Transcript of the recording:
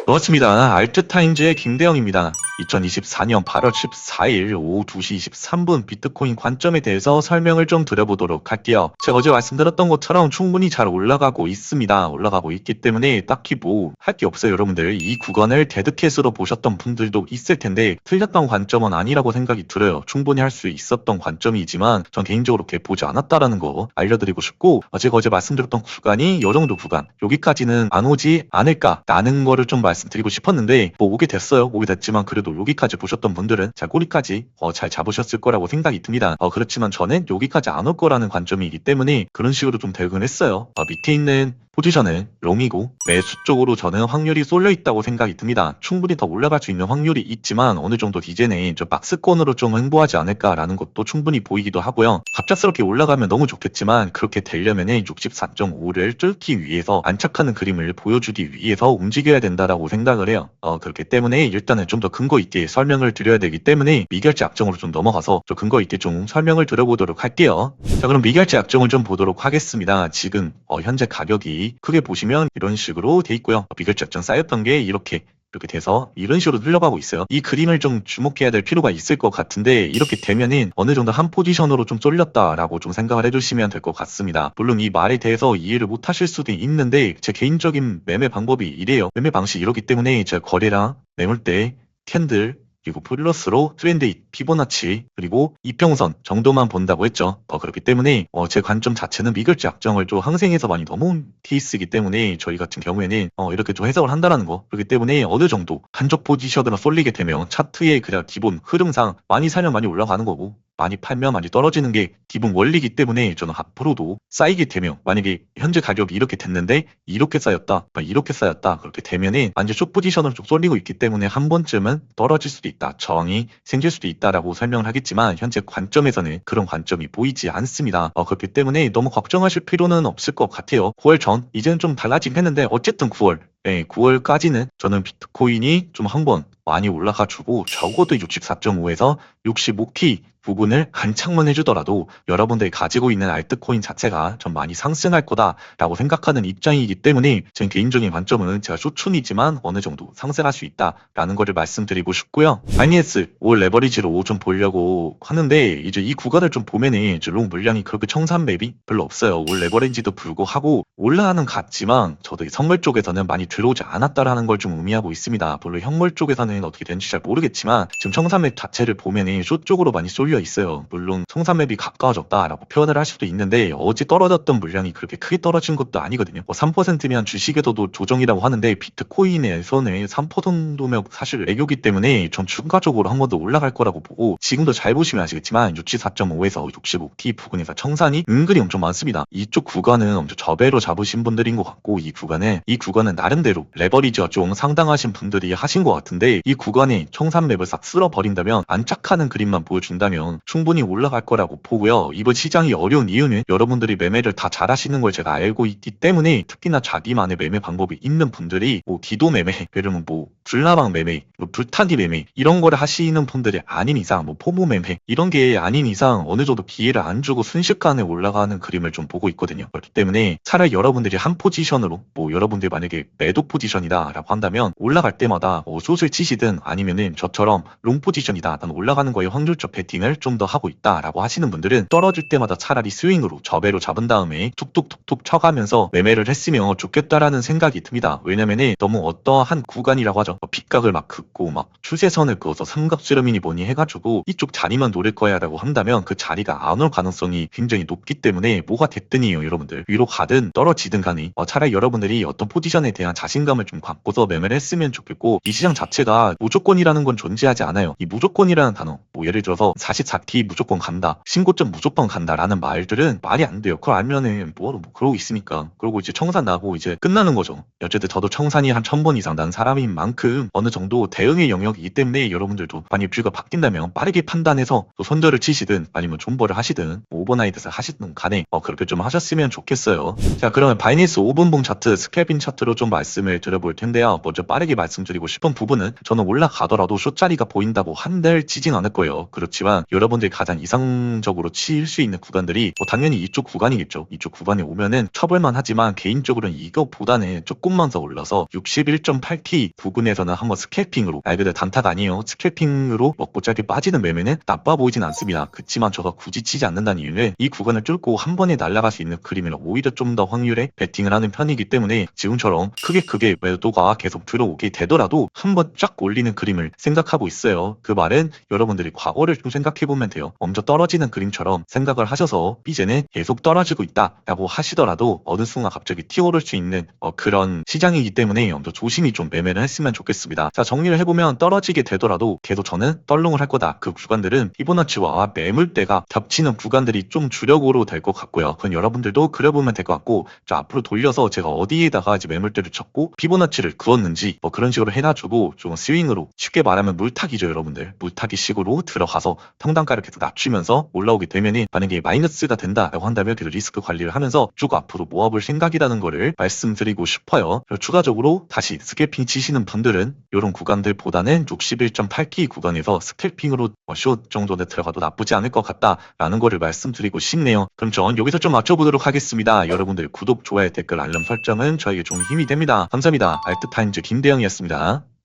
반갑습니다. 알트타임즈의 김대영입니다. 2024년 8월 14일 오후 2시 23분 비트코인 관점에 대해서 설명을 좀 드려보도록 할게요. 제가 어제 말씀드렸던 것처럼 충분히 잘 올라가고 있습니다. 올라가고 있기 때문에 딱히 뭐 할 게 없어요. 여러분들 이 구간을 데드캣으로 보셨던 분들도 있을 텐데 틀렸던 관점은 아니라고 생각이 들어요. 충분히 할 수 있었던 관점이지만 전 개인적으로 그렇게 보지 않았다라는 거 알려드리고 싶고, 제가 어제 말씀드렸던 구간이 이 정도 구간, 여기까지는 안 오지 않을까라는 거를 좀 말씀드리고 싶었는데 뭐 오게 됐어요. 오게 됐지만 그래도 여기까지 보셨던 분들은 자 꼬리까지 잘 잡으셨을 거라고 생각이 듭니다. 그렇지만 저는 여기까지 안 올 거라는 관점이기 때문에 그런 식으로 좀 대응을 했어요. 밑에 있는 포지션은 롱이고 매수 쪽으로 저는 확률이 쏠려 있다고 생각이 듭니다. 충분히 더 올라갈 수 있는 확률이 있지만 어느 정도 이제는 좀 박스권으로 좀 행보하지 않을까라는 것도 충분히 보이기도 하고요. 갑작스럽게 올라가면 너무 좋겠지만 그렇게 되려면은 64.5를 뚫기 위해서 안착하는 그림을 보여주기 위해서 움직여야 된다라고 생각을 해요. 그렇기 때문에 일단은 좀 더 근거 있게 설명을 드려야 되기 때문에 미결제 악정으로 좀 넘어가서 좀 근거 있게 좀 설명을 드려보도록 할게요. 자, 그럼 미결제 악정을 좀 보도록 하겠습니다. 지금 현재 가격이 크게 보시면 이런 식으로 돼 있고요. 미결제 악정 쌓였던 게 이렇게 돼서 이런 식으로 흘러가고 있어요. 이 그림을 좀 주목해야 될 필요가 있을 것 같은데 이렇게 되면은 어느 정도 한 포지션으로 좀 쏠렸다라고 좀 생각을 해주시면 될 것 같습니다. 물론 이 말에 대해서 이해를 못 하실 수도 있는데 제 개인적인 매매 방법이 이래요. 매매 방식이 이렇기 때문에 제 거래량, 매물대, 캔들, 그리고 플러스로 트렌드, 피보나치, 그리고 이평선 정도만 본다고 했죠. 그렇기 때문에 제 관점 자체는 미결제 악정을 좀 항생해서 많이 넘어온 케이스이기 때문에 저희 같은 경우에는 이렇게 좀 해석을 한다는 거. 그렇기 때문에 어느 정도 한쪽 포지션으로 쏠리게 되면 차트의 그냥 기본 흐름상 많이 사면 많이 올라가는 거고 많이 팔면 많이 떨어지는 게 기본 원리이기 때문에 저는 앞으로도 쌓이게 되면 만약에 현재 가격이 이렇게 됐는데 이렇게 쌓였다, 이렇게 쌓였다 그렇게 되면은 완전 숏 포지션으로 좀 쏠리고 있기 때문에 한 번쯤은 떨어질 수도 있다, 저항이 생길 수도 있다라고 설명을 하겠지만 현재 관점에서는 그런 관점이 보이지 않습니다. 그렇기 때문에 너무 걱정하실 필요는 없을 것 같아요. 9월 전 이제는 좀 달라지긴 했는데 어쨌든 9월 9월까지는 저는 비트코인이 좀 한번 많이 올라가주고 적어도 64.5에서 65K 부분을 한창만 해주더라도 여러분들이 가지고 있는 알트코인 자체가 좀 많이 상승할 거다라고 생각하는 입장이기 때문에 제 개인적인 관점은 제가 쇼춘이지만 어느 정도 상승할 수 있다라는 거를 말씀드리고 싶고요. 바이낸스 올 레버리지로 좀 보려고 하는데 이제 이 구간을 좀 보면은 이제 롱 물량이 그렇게 청산맵이 별로 없어요. 올 레버리지도 불구하고 올라가는 같지만 저도 이 선물 쪽에서는 많이 들어오지 않았다라는 걸 좀 의미하고 있습니다. 물론 현물 쪽에서는 어떻게 되는지 잘 모르겠지만 지금 청산맵 자체를 보면은 숏 쪽으로 많이 쏠려 있어요. 물론 청산맵이 가까워졌다라고 표현을 할 수도 있는데 어제 떨어졌던 물량이 그렇게 크게 떨어진 것도 아니거든요. 3%면 주식에서도 조정이라고 하는데 비트코인에서는 3% 정도면 사실 애교기 때문에 전 추가적으로 한 번 더 올라갈 거라고 보고 지금도 잘 보시면 아시겠지만 64.5에서 65T 부근에서 청산이 은근히 엄청 많습니다. 이쪽 구간은 엄청 저배로 잡으신 분들인 것 같고 이 구간은 나름대로 레버리지가 좀 상당하신 분들이 하신 것 같은데 이 구간에 청산맵을 싹 쓸어버린다면 안착하는 그림만 보여준다면 충분히 올라갈 거라고 보고요. 이번 시장이 어려운 이유는 여러분들이 매매를 다 잘하시는 걸 제가 알고 있기 때문에 특히나 자기만의 매매 방법이 있는 분들이 기도 매매, 예를 들면 불나방 매매, 불타기 매매 이런 거를 하시는 분들이 아닌 이상 포모 매매 이런 게 아닌 이상 어느 정도 기회를 안 주고 순식간에 올라가는 그림을 좀 보고 있거든요. 그렇기 때문에 차라리 여러분들이 한 포지션으로 여러분들이 만약에 매도 포지션이다 라고 한다면 올라갈 때마다 숏을 치시든 아니면은 저처럼 롱 포지션이다, 난 올라가는 거에 확률적 베팅을 좀 더 하고 있다 라고 하시는 분들은 떨어질 때마다 차라리 스윙으로 저배로 잡은 다음에 툭툭툭툭 쳐가면서 매매를 했으면 좋겠다라는 생각이 듭니다. 왜냐면은 너무 어떠한 구간이라고 하죠. 빗각을 막 긋고 추세선을 그어서 삼각수렴이니 뭐니 해가지고 이쪽 자리만 노릴 거야 라고 한다면 그 자리가 안 올 가능성이 굉장히 높기 때문에 뭐가 됐든이요 여러분들 위로 가든 떨어지든 간에 차라리 여러분들이 어떤 포지션에 대한 자신감을 좀 갖고서 매매를 했으면 좋겠고, 이 시장 자체가 무조건이라는 건 존재하지 않아요. 이 무조건이라는 단어 예를 들어서 44T 무조건 간다, 신고점 무조건 간다 라는 말들은 말이 안 돼요. 그걸 알면은 뭐하러 그러고 있습니까? 그러고 이제 청산 나고 이제 끝나는 거죠. 어쨌든 저도 청산이 한 1000번 이상 난 사람인 만큼 어느 정도 대응의 영역이기 때문에 여러분들도 만약 뷰가 바뀐다면 빠르게 판단해서 또 손절을 치시든 아니면 존버를 하시든 오버나이트를 하시든 간에 그렇게 좀 하셨으면 좋겠어요. 자, 그러면 바이낸스 5분봉 차트, 스캡인 차트로 좀 말씀을 드려볼 텐데요. 먼저 빠르게 말씀드리고 싶은 부분은 저는 올라가더라도 숏자리가 보인다고 한달 치진 않을 거예요. 그렇지만 여러분들이 가장 이상적으로 칠 수 있는 구간들이 당연히 이쪽 구간이겠죠. 이쪽 구간에 오면은 쳐볼만 하지만 개인적으로는 이것보다는 조금만 더 올라서 61.8T 부근에서는 한번 스캘핑으로, 말 그대로 단타가 아니에요. 스캘핑으로 먹고 짧게 빠지는 매매는 나빠 보이진 않습니다. 그치만 저가 굳이 치지 않는다는 이유는 이 구간을 뚫고 한 번에 날아갈 수 있는 그림을 오히려 좀 더 확률에 베팅을 하는 편이기 때문에 지금처럼 크게 매도가 계속 들어오게 되더라도 한 번 쫙 올리는 그림을 생각하고 있어요. 그 말은 여러분들이 과거를 좀 생각해보면 돼요. 먼저 떨어지는 그림처럼 생각을 하셔서 이제는 계속 떨어지고 있다 라고 하시더라도 어느 순간 갑자기 튀어오를 수 있는 그런 시장이기 때문에 더 조심히 좀 매매를 했으면 좋겠습니다. 자, 정리를 해보면 떨어지게 되더라도 계속 저는 떨롱을 할 거다. 그 구간들은 피보나치와 매물대가 겹치는 구간들이 좀 주력으로 될 것 같고요. 그건 여러분들도 그려보면 될 것 같고, 자, 앞으로 돌려서 제가 어디에다가 이제 매물대를 쳤고 피보나치를 그었는지 그런 식으로 해놔주고 좀 스윙으로, 쉽게 말하면 물타기죠. 여러분들 물타기 식으로 들어가서 평단가를 계속 낮추면서 올라오게 되면은 만약에 마이너스가 된다라고 한다면 계속 리스크 관리를 하면서 쭉 앞으로 모아볼 생각이라는 거를 말씀드리고 싶어요. 추가적으로 다시 스캘핑 치시는 분들은 이런 구간들보다는 61.8K 구간에서 스캘핑으로 숏 정도에 들어가도 나쁘지 않을 것 같다라는 거를 말씀드리고 싶네요. 그럼 전 여기서 좀 맞춰보도록 하겠습니다. 여러분들 구독, 좋아요, 댓글, 알람 설정은 저에게 좀 힘이 됩니다. 감사합니다. 알트타임즈 김대영이었습니다.